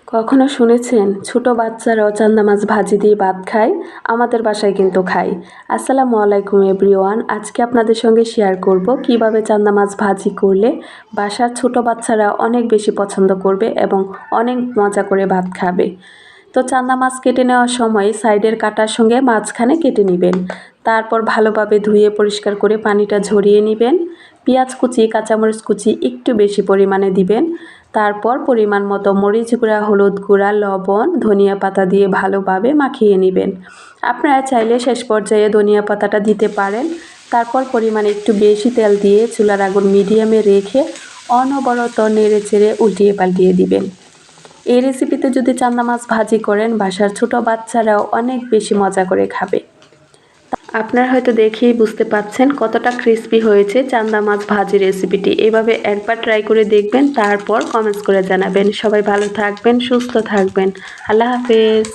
কখনো শুনেছেন ছোট বাচ্চারাও চান্দা মাছ ভাজি দিয়ে ভাত খায়? আমাদের বাসায় কিন্তু খায়। আসসালামু আলাইকুম এভরিওয়ান, আজকে আপনাদের সঙ্গে শেয়ার করব কিভাবে চান্দা মাছ ভাজি করলে বাসার ছোট বাচ্চারা অনেক বেশি পছন্দ করবে এবং অনেক মজা করে ভাত খাবে। তো চান্দা মাছ কেটে নেওয়ার সময় সাইডের কাঁটার সঙ্গে মাঝখানে কেটে নেবেন। তারপর ভালোভাবে ধুয়ে পরিষ্কার করে পানিটা ঝরিয়ে নেবেন। পেঁয়াজ কুচি, কাঁচামরিচ কুচি একটু বেশি পরিমাণে দিবেন। তারপর পরিমাণ মতো মরিচ গুঁড়া, হলুদ গুঁড়া, লবণ, ধনিয়া পাতা দিয়ে ভালোভাবে মাখিয়ে নেবেন। আপনারা চাইলে শেষ পর্যায়ে ধনিয়া পাতাটা দিতে পারেন। তারপর পরিমাণে একটু বেশি তেল দিয়ে চুলার আগুন মিডিয়ামে রেখে অনবরত নেড়ে চেড়ে উল্টিয়ে পাল্টিয়ে দিবেন। এই রেসিপিতে যদি চান্দা মাছ ভাজি করেন, বাসার ছোট বাচ্চারাও অনেক বেশি মজা করে খাবে। আপনারা হয়তো দেখেই বুঝতে পাচ্ছেন কতটা ক্রিস্পি হয়েছে চান্দা মাছ ভাজি রেসিপিটি। এভাবে একবার ট্রাই করে দেখবেন, তারপর কমেন্টস করে জানাবেন। সবাই ভালো থাকবেন, সুস্থ থাকবেন। আল্লাহ হাফেজ।